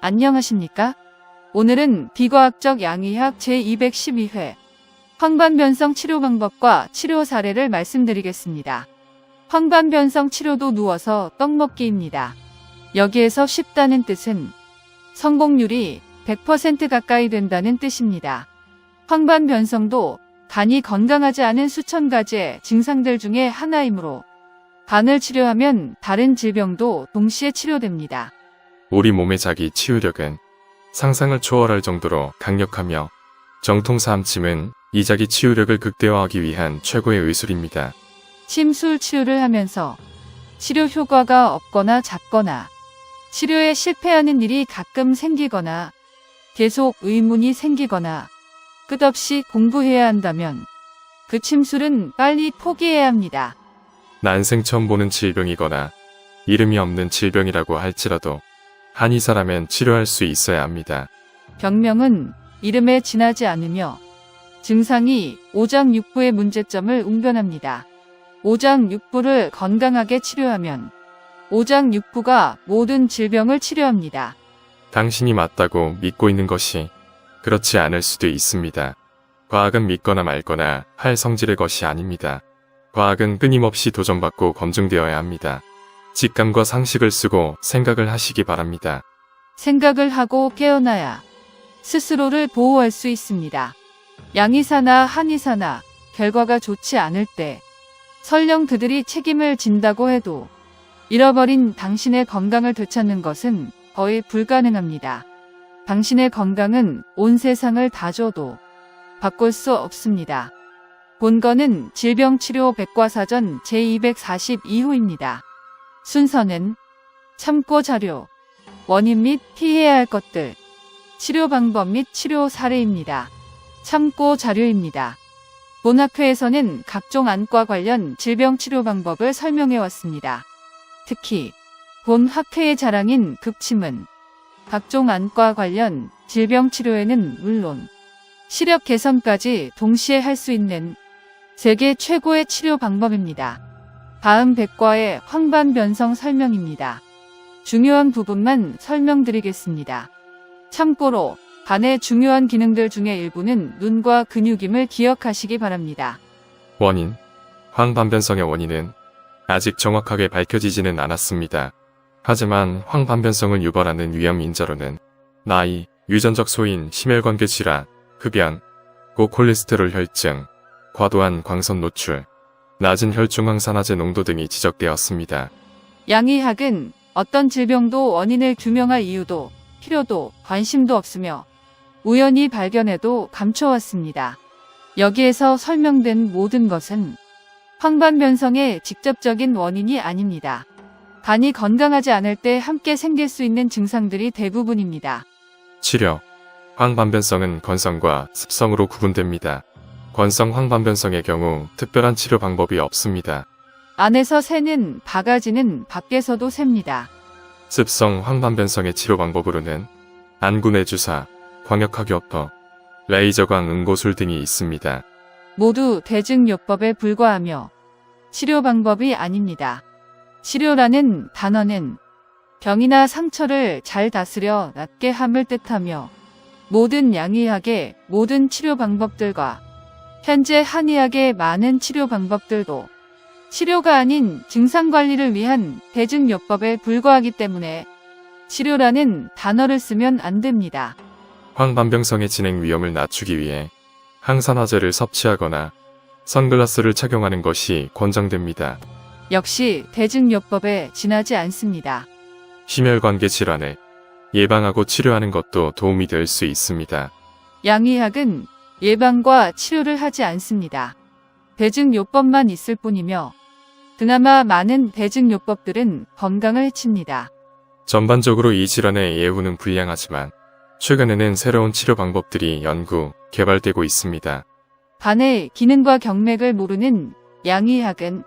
안녕하십니까? 오늘은 비과학적 양의학 제212회 황반변성 치료 방법과 치료 사례를 말씀드리겠습니다. 황반변성 치료도 누워서 떡먹기입니다. 여기에서 쉽다는 뜻은 성공률이 100% 가까이 된다는 뜻입니다. 황반변성도 간이 건강하지 않은 수천 가지의 증상들 중에 하나이므로 간을 치료하면 다른 질병도 동시에 치료됩니다. 우리 몸의 자기 치유력은 상상을 초월할 정도로 강력하며 정통사암침은 이 자기 치유력을 극대화하기 위한 최고의 의술입니다. 침술 치료를 하면서 치료 효과가 없거나 작거나 치료에 실패하는 일이 가끔 생기거나 계속 의문이 생기거나 끝없이 공부해야 한다면 그 침술은 빨리 포기해야 합니다. 난생 처음 보는 질병이거나 이름이 없는 질병이라고 할지라도 한의사라면 치료할 수 있어야 합니다. 병명은 이름에 지나지 않으며 증상이 오장육부의 문제점을 웅변합니다. 오장육부를 건강하게 치료하면 오장육부가 모든 질병을 치료합니다. 당신이 맞다고 믿고 있는 것이 그렇지 않을 수도 있습니다. 과학은 믿거나 말거나 할 성질의 것이 아닙니다. 과학은 끊임없이 도전받고 검증되어야 합니다. 직감과 상식을 쓰고 생각을 하시기 바랍니다. 생각을 하고 깨어나야 스스로를 보호할 수 있습니다. 양의사나 한의사나 결과가 좋지 않을 때 설령 그들이 책임을 진다고 해도 잃어버린 당신의 건강을 되찾는 것은 거의 불가능합니다. 당신의 건강은 온 세상을 다 줘도 바꿀 수 없습니다. 본건은 질병치료 백과사전 제242호입니다. 순서는 참고 자료, 원인 및 피해야 할 것들, 치료 방법 및 치료 사례입니다. 참고 자료입니다. 본 학회에서는 각종 안과 관련 질병 치료 방법을 설명해 왔습니다. 특히 본 학회의 자랑인 극침은 각종 안과 관련 질병 치료에는 물론 시력 개선까지 동시에 할 수 있는 세계 최고의 치료 방법입니다. 다음 백과의 황반변성 설명입니다. 중요한 부분만 설명드리겠습니다. 참고로 간의 중요한 기능들 중에 일부는 눈과 근육임을 기억하시기 바랍니다. 원인, 황반변성의 원인은 아직 정확하게 밝혀지지는 않았습니다. 하지만 황반변성을 유발하는 위험 인자로는 나이, 유전적 소인, 심혈관계 질환, 흡연, 고콜레스테롤 혈증, 과도한 광선 노출, 낮은 혈중황산화제 농도 등이 지적되었습니다. 양의학은 어떤 질병도 원인을 규명할 이유도 필요도 관심도 없으며 우연히 발견해도 감춰왔습니다. 여기에서 설명된 모든 것은 황반변성의 직접적인 원인이 아닙니다. 간이 건강하지 않을 때 함께 생길 수 있는 증상들이 대부분입니다. 치료, 황반변성은 건성과 습성으로 구분됩니다. 건성 황반변성의 경우 특별한 치료 방법이 없습니다. 안에서 새는 바가지는 밖에서도 셉니다. 습성 황반변성의 치료 방법으로는 안구내 주사, 광역학요법, 레이저광 응고술 등이 있습니다. 모두 대증요법에 불과하며 치료 방법이 아닙니다. 치료라는 단어는 병이나 상처를 잘 다스려 낫게 함을 뜻하며 모든 양의학의 모든 치료 방법들과 현재 한의학의 많은 치료 방법들도 치료가 아닌 증상관리를 위한 대증요법에 불과하기 때문에 치료라는 단어를 쓰면 안 됩니다. 황반변성의 진행 위험을 낮추기 위해 항산화제를 섭취하거나 선글라스를 착용하는 것이 권장됩니다. 역시 대증요법에 지나지 않습니다. 심혈관계 질환을 예방하고 치료하는 것도 도움이 될 수 있습니다. 양의학은 예방과 치료를 하지 않습니다. 대증요법만 있을 뿐이며 그나마 많은 대증요법들은 건강을 해칩니다. 전반적으로 이 질환의 예후는 불량하지만 최근에는 새로운 치료 방법들이 연구, 개발되고 있습니다. 간의 기능과 경맥을 모르는 양의학은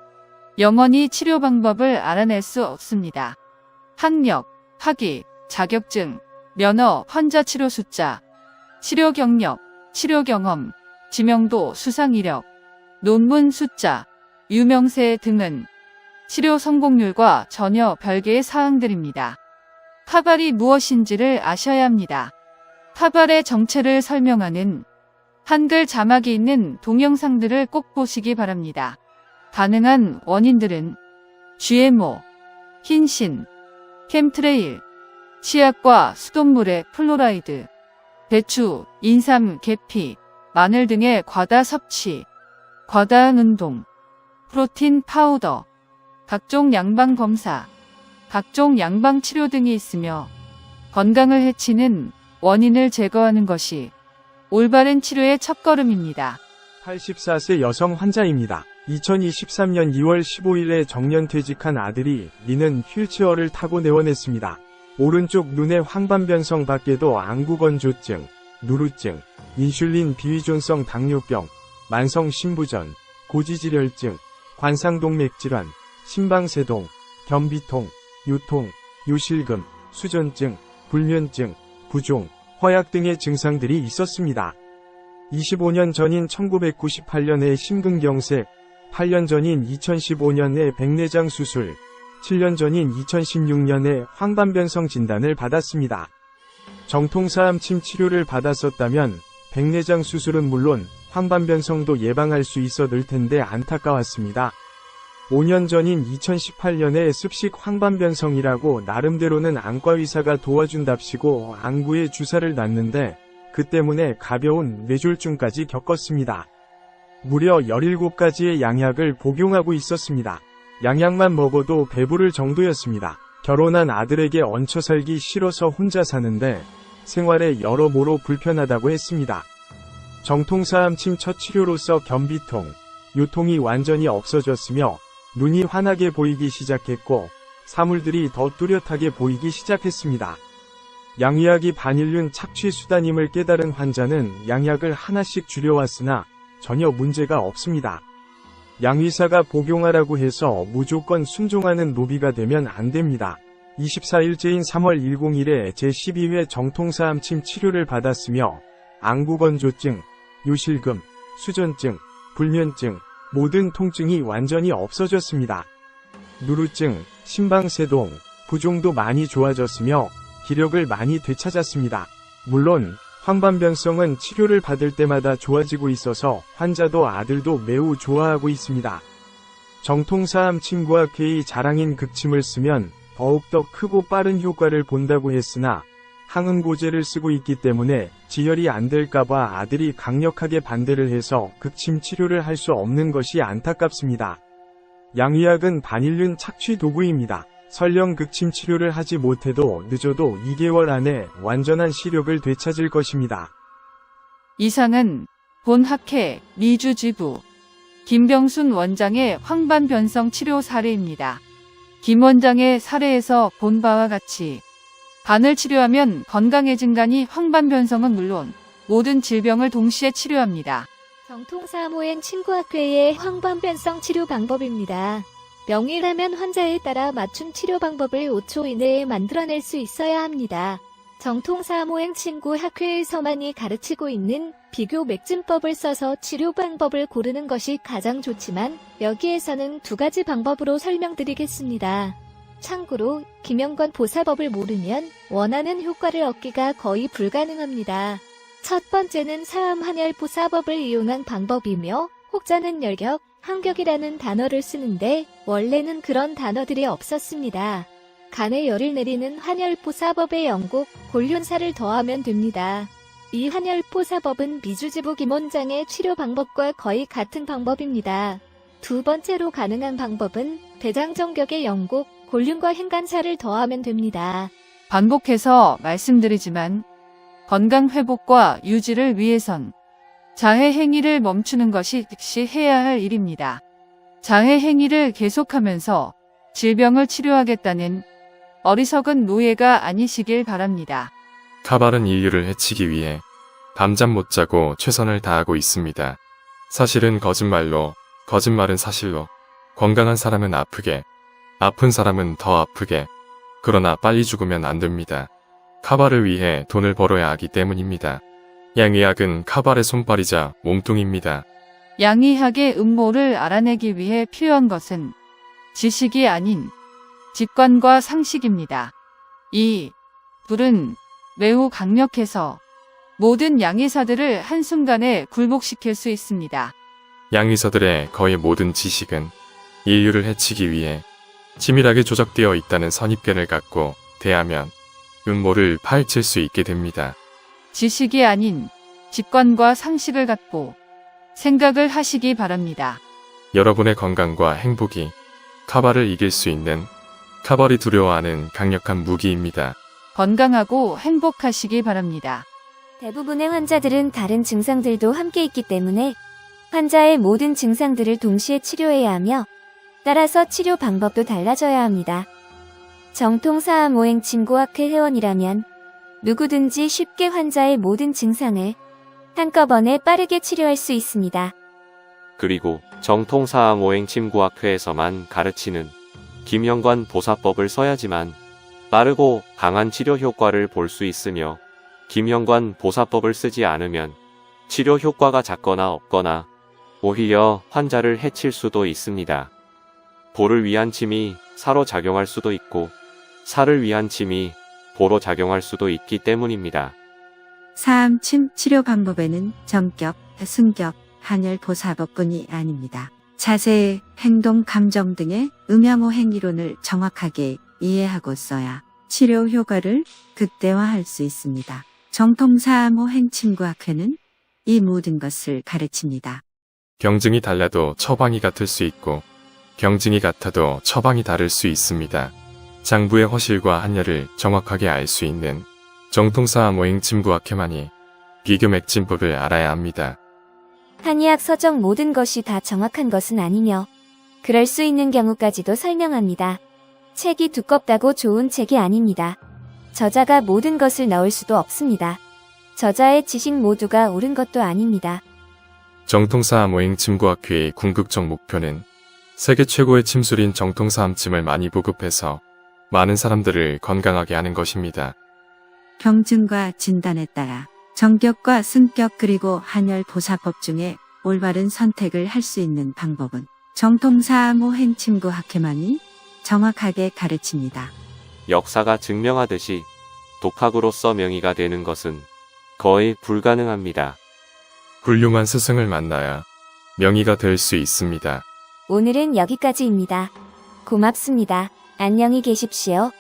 영원히 치료 방법을 알아낼 수 없습니다. 학력, 학위, 자격증, 면허, 환자 치료 숫자, 치료 경력, 치료 경험, 지명도, 수상 이력, 논문 숫자, 유명세 등은 치료 성공률과 전혀 별개의 사항들입니다. 카발이 무엇인지를 아셔야 합니다. 카발의 정체를 설명하는 한글 자막이 있는 동영상들을 꼭 보시기 바랍니다. 가능한 원인들은 GMO, 흰신, 캠트레일, 치약과 수돗물의 플로라이드, 배추, 인삼, 계피, 마늘 등의 과다 섭취, 과다한 운동, 프로틴 파우더, 각종 양방 검사, 각종 양방 치료 등이 있으며 건강을 해치는 원인을 제거하는 것이 올바른 치료의 첫걸음입니다. 84세 여성 환자입니다. 2023년 2월 15일에 정년퇴직한 아들이 리는 휠체어를 타고 내원했습니다. 오른쪽 눈의 황반변성 밖에도 안구건조증, 누루증, 인슐린 비위존성 당뇨병, 만성 신부전, 고지질혈증, 관상동맥질환, 심방세동, 변비통, 요통, 요실금, 수전증, 불면증, 부종, 허약 등의 증상들이 있었습니다. 25년 전인 1998년에 심근경색, 8년 전인 2015년에 백내장 수술, 7년 전인 2016년에 황반변성 진단을 받았습니다. 정통사암침 치료를 받았었다면 백내장 수술은 물론 황반변성도 예방할 수 있어 늘 텐데 안타까웠습니다. 5년 전인 2018년에 습식 황반변성이라고 나름대로는 안과의사가 도와준답시고 안구에 주사를 놨는데 그 때문에 가벼운 뇌졸중까지 겪었습니다. 무려 17가지의 양약을 복용하고 있었습니다. 양약만 먹어도 배부를 정도였습니다. 결혼한 아들에게 얹혀 살기 싫어서 혼자 사는데 생활에 여러모로 불편하다고 했습니다. 정통사암침 첫 치료로서 변비통, 요통이 완전히 없어졌으며 눈이 환하게 보이기 시작했고 사물들이 더 뚜렷하게 보이기 시작했습니다. 양의약이 반인륜 착취 수단임을 깨달은 환자는 양약을 하나씩 줄여왔으나 전혀 문제가 없습니다. 양의사가 복용하라고 해서 무조건 순종하는 노비가 되면 안 됩니다. 24일째인 3월 101일에 제12회 정통사암침 치료를 받았으며 안구건조증, 요실금, 수전증, 불면증, 모든 통증이 완전히 없어졌습니다. 누루증, 심방세동, 부종도 많이 좋아졌으며 기력을 많이 되찾았습니다. 물론 황반변성은 치료를 받을 때마다 좋아지고 있어서 환자도 아들도 매우 좋아하고 있습니다. 정통사암침과 자랑인 극침을 쓰면 더욱더 크고 빠른 효과를 본다고 했으나 항응고제를 쓰고 있기 때문에 지혈이 안 될까봐 아들이 강력하게 반대를 해서 극침 치료를 할 수 없는 것이 안타깝습니다. 양의약은 반인륜 착취 도구입니다. 설령 극침 치료를 하지 못해도 늦어도 2개월 안에 완전한 시력을 되찾을 것입니다. 이상은 본 학회 미주지부 김병순 원장의 황반변성 치료 사례입니다. 김 원장의 사례에서 본 바와 같이 간을 치료하면 건강해진 간이 황반변성은 물론 모든 질병을 동시에 치료합니다. 정통사암호행 친구학회의 황반변성 치료 방법입니다. 명의라면 환자에 따라 맞춤 치료 방법을 5초 이내에 만들어낼 수 있어야 합니다. 정통사암호행 친구학회에서만이 가르치고 있는 비교 맥진법을 써서 치료 방법을 고르는 것이 가장 좋지만 여기에서는 2가지 방법으로 설명드리겠습니다. 참고로 김영건 보사법을 모르면 원하는 효과를 얻기가 거의 불가능합니다. 첫 번째는 사암 한열 보사법을 이용한 방법이며 혹자는 열격, 한격이라는 단어를 쓰는데 원래는 그런 단어들이 없었습니다. 간에 열을 내리는 환열포사법의 영국 곤륜사를 더하면 됩니다. 이 환열포사법은 미주지부 김 원장의 치료 방법과 거의 같은 방법입니다. 두 번째로 가능한 방법은 대장정격의 영국 곤륜과 행간사를 더하면 됩니다. 반복해서 말씀드리지만 건강 회복과 유지를 위해선 자해 행위를 멈추는 것이 즉시 해야 할 일입니다. 자해 행위를 계속하면서 질병을 치료하겠다는 어리석은 노예가 아니시길 바랍니다. 카발은 인류를 해치기 위해 밤잠 못 자고 최선을 다하고 있습니다. 사실은 거짓말로, 거짓말은 사실로, 건강한 사람은 아프게, 아픈 사람은 더 아프게, 그러나 빨리 죽으면 안 됩니다. 카발을 위해 돈을 벌어야 하기 때문입니다. 양의학은 카발의 손발이자 몸뚱입니다. 양의학의 음모를 알아내기 위해 필요한 것은 지식이 아닌 직관과 상식입니다. 이 불은 매우 강력해서 모든 양의사들을 한순간에 굴복시킬 수 있습니다. 양의사들의 거의 모든 지식은 인류를 해치기 위해 치밀하게 조작되어 있다는 선입견을 갖고 대하면 음모를 파헤칠 수 있게 됩니다. 지식이 아닌 직관과 상식을 갖고 생각을 하시기 바랍니다. 여러분의 건강과 행복이 카바를 이길 수 있는 카발이 두려워하는 강력한 무기입니다. 건강하고 행복하시기 바랍니다. 대부분의 환자들은 다른 증상들도 함께 있기 때문에 환자의 모든 증상들을 동시에 치료해야 하며 따라서 치료 방법도 달라져야 합니다. 정통사암오행 친구학회 회원이라면 누구든지 쉽게 환자의 모든 증상을 한꺼번에 빠르게 치료할 수 있습니다. 그리고 정통사암오행 침구학회에서만 가르치는 김영관 보사법을 써야지만 빠르고 강한 치료 효과를 볼 수 있으며 김영관 보사법을 쓰지 않으면 치료 효과가 작거나 없거나 오히려 환자를 해칠 수도 있습니다. 보를 위한 침이 사로 작용할 수도 있고 사를 위한 침이 보로 작용할 수도 있기 때문입니다. 사암침 치료 방법에는 정격, 승격, 한열 보사법뿐이 아닙니다. 자세, 행동, 감정 등의 음양오행 이론을 정확하게 이해하고 써야 치료 효과를 극대화할 수 있습니다. 정통사암오행 침구학회는 이 모든 것을 가르칩니다. 경증이 달라도 처방이 같을 수 있고 경증이 같아도 처방이 다를 수 있습니다. 장부의 허실과 한열을 정확하게 알 수 있는 정통사암오행 침구학회만이 비교 맥진법을 알아야 합니다. 한의학 서적 모든 것이 다 정확한 것은 아니며 그럴 수 있는 경우까지도 설명합니다. 책이 두껍다고 좋은 책이 아닙니다. 저자가 모든 것을 넣을 수도 없습니다. 저자의 지식 모두가 옳은 것도 아닙니다. 정통사암오행 침구학회의 궁극적 목표는 세계 최고의 침술인 정통사암침을 많이 보급해서 많은 사람들을 건강하게 하는 것입니다. 병증과 진단에 따라 정격과 승격 그리고 한열 보사법 중에 올바른 선택을 할 수 있는 방법은 정통사암오행 침구학회만이 정확하게 가르칩니다. 역사가 증명하듯이 독학으로서 명의가 되는 것은 거의 불가능합니다. 훌륭한 스승을 만나야 명의가 될 수 있습니다. 오늘은 여기까지입니다. 고맙습니다. 안녕히 계십시오.